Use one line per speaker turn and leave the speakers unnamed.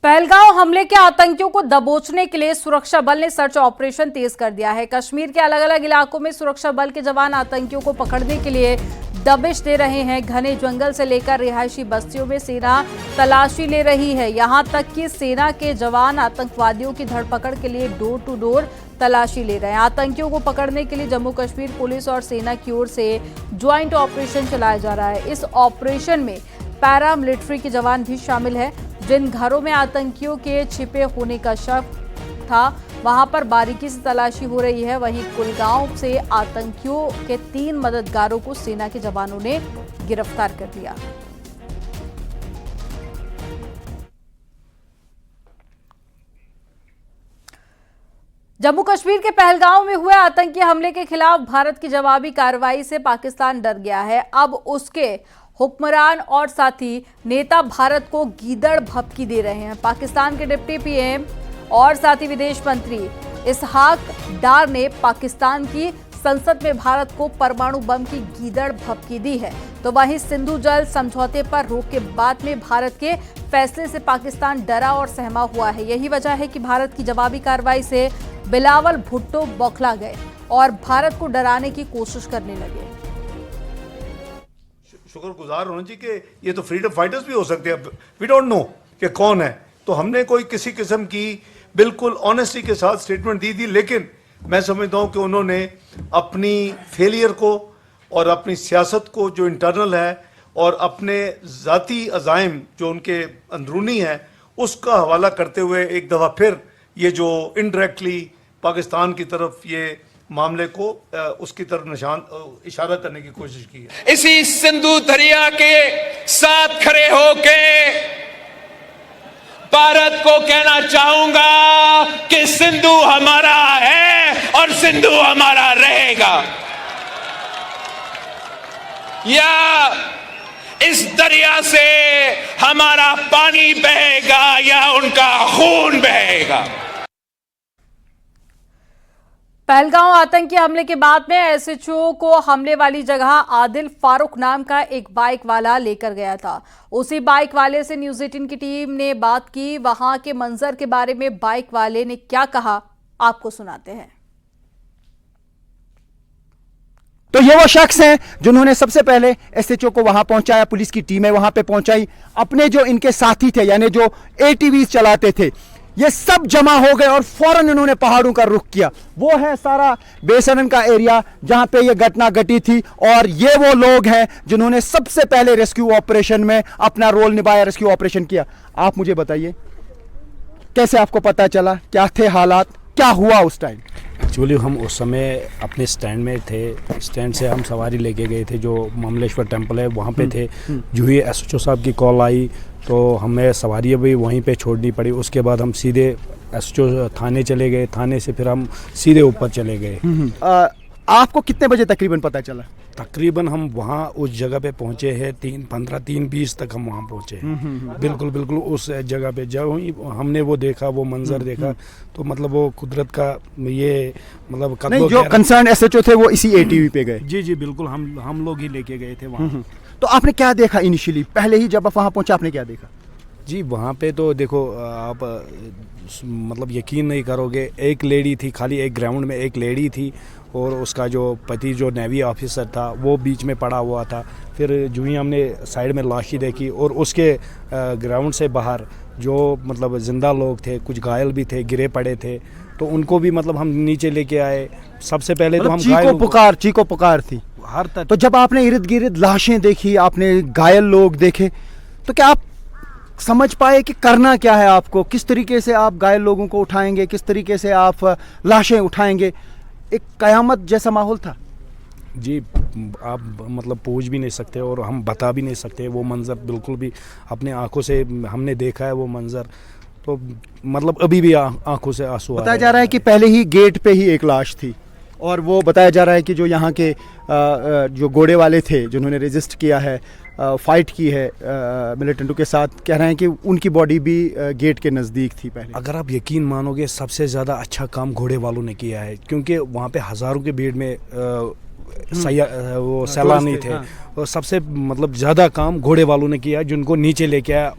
पहलगांव हमले के आतंकियों को दबोचने के लिए सुरक्षा बल ने सर्च ऑपरेशन तेज कर दिया है। कश्मीर के अलग अलग इलाकों में सुरक्षा बल के जवान आतंकियों को पकड़ने के लिए दबिश दे रहे हैं। घने जंगल से लेकर रिहायशी बस्तियों में सेना तलाशी ले रही है। यहां तक कि सेना के जवान आतंकवादियों की धरपकड़ के लिए डोर टू डोर तलाशी ले रहे हैं। आतंकियों को पकड़ने के लिए जम्मू कश्मीर पुलिस और सेना की ओर से ज्वाइंट ऑपरेशन चलाया जा रहा है। इस ऑपरेशन में पैरा मिलिट्री के जवान भी शामिल है। जिन घरों में आतंकियों के छिपे होने का शक था वहां पर बारीकी से तलाशी हो रही है। वहीं कुलगांव से आतंकियों के 3 मददगारों को सेना के जवानों ने गिरफ्तार कर लिया। जम्मू कश्मीर के पहलगांव में हुए आतंकी हमले के खिलाफ भारत की जवाबी कार्रवाई से पाकिस्तान डर गया है। अब उसके हुक्मरान और साथी नेता भारत को गीदड़ भभकी दे रहे हैं। पाकिस्तान के डिप्टी पीएम और साथी विदेश मंत्री इसहाक डार ने पाकिस्तान की संसद में भारत को परमाणु बम की गीदड़ भभकी दी है। तो वहीं सिंधु जल समझौते पर रोक के बाद में भारत के फैसले से पाकिस्तान डरा और सहमा हुआ है। यही वजह है कि भारत की जवाबी कार्रवाई से बिलावल भुट्टो बौखला गए और भारत को डराने की कोशिश करने लगे।
शुक्रगुजार होना चाहिए कि ये तो फ्रीडम फाइटर्स भी हो सकते हैं। वी डोंट नो कि कौन है, तो हमने कोई किसी किस्म की बिल्कुल ऑनेस्टी के साथ स्टेटमेंट दी थी, लेकिन मैं समझता हूं कि उन्होंने अपनी फेलियर को और अपनी सियासत को जो इंटरनल है और अपने ज़ाती अज़ाइम जो उनके अंदरूनी है उसका हवाला करते हुए एक दफ़ा फिर ये जो इनडायरेक्टली पाकिस्तान की तरफ ये मामले को उसकी तरफ इशारा करने की कोशिश की है।
इसी सिंधु दरिया के साथ खड़े होके भारत को कहना चाहूंगा कि सिंधु हमारा है और सिंधु हमारा रहेगा। या इस दरिया से हमारा पानी बहेगा या उनका खून बहेगा।
पहलगांव आतंकी हमले के बाद में एसएचओ को हमले वाली जगह आदिल फारूक नाम का एक बाइक वाला लेकर गया था। उसी बाइक वाले से न्यूज़ 18 की टीम ने बात की। वहां के मंजर के बारे में बाइक वाले ने क्या कहा, आपको सुनाते हैं।
तो ये वो शख्स हैं जिन्होंने सबसे पहले एसएचओ को वहां पहुंचाया, पुलिस की टीमें वहां पे पहुंचाई, अपने जो इनके साथी थे यानी जो एटीवी चलाते थे ये सब जमा हो गए और फौरन इन्होंने पहाड़ों का रुख किया। वो है सारा बेसरन का एरिया जहां पे ये घटना घटी थी और ये वो लोग हैं जिन्होंने सबसे पहले रेस्क्यू ऑपरेशन में अपना रोल निभाया, रेस्क्यू ऑपरेशन किया। आप मुझे बताइए कैसे आपको पता चला, क्या थे हालात, क्या हुआ उस टाइम?
एक्चुअली हम उस समय अपने स्टैंड में थे। स्टैंड से हम सवारी लेके गए थे, जो ममलेश्वर टेम्पल है वहाँ पे थे। जो ही एसएचओ साहब की कॉल आई तो हमें सवारी भी वहीं पे छोड़नी पड़ी। उसके बाद हम सीधे एसएचओ थाने चले गए। थाने से फिर हम सीधे ऊपर चले गए।
आपको कितने बजे तकरीबन पता चला?
तकरीबन हम वहाँ उस जगह पे पहुँचे हैं 3:15-3:20 तक हम वहाँ पहुँचे। बिल्कुल उस जगह पे जब हमने वो देखा, वो मंजर देखा तो मतलब वो कुदरत का ये मतलब
नहीं, जो कंसर्न एसएचओ थे वो इसी एटीवी पे गए?
जी बिल्कुल, हम लोग ही लेके गए थे वहाँ।
तो आपने क्या देखा इनिशियली, पहले ही जब आप वहाँ पहुँचे आपने क्या देखा?
जी वहाँ पे तो देखो आप मतलब यकीन नहीं करोगे, एक लेडी थी, खाली एक ग्राउंड में एक लेडी थी और उसका जो पति जो नेवी ऑफिसर था वो बीच में पड़ा हुआ था। फिर जो ही हमने साइड में लाशी देखी और उसके ग्राउंड से बाहर जो मतलब ज़िंदा लोग थे, कुछ घायल भी थे, गिरे पड़े थे, तो उनको भी मतलब हम नीचे लेके आए। सबसे पहले तो हम
चीको पुकार थी
हर तक।
तो जब आपने इर्द गिर्द लाशें देखी, आपने घायल लोग देखे, तो क्या आप समझ पाए कि करना क्या है आपको? किस तरीके से आप घायल लोगों को उठाएंगे, किस तरीके से आप लाशें उठाएंगे? एक कयामत जैसा माहौल था।
जी आप मतलब पूछ भी नहीं सकते और हम बता भी नहीं सकते। वो मंज़र बिल्कुल भी अपने आंखों से हमने देखा है वो मंज़र, तो मतलब अभी भी आंखों से आंसू
बताया जा रहा है कि पहले ही गेट पे ही एक लाश थी और वो बताया जा रहा है कि जो यहाँ के जो घोड़े वाले थे जिन्होंने रेजिस्ट किया है, फाइट की है मिलिटेंटों के साथ, कह रहे हैं कि उनकी बॉडी भी गेट के नज़दीक थी पहले।
अगर आप यकीन मानोगे सबसे ज़्यादा अच्छा काम घोड़े वालों ने किया है, क्योंकि वहाँ पे हज़ारों की भीड़ में वो सैलानी थे और सबसे मतलब ज़्यादा काम घोड़े वालों ने किया जिनको नीचे लेके आया।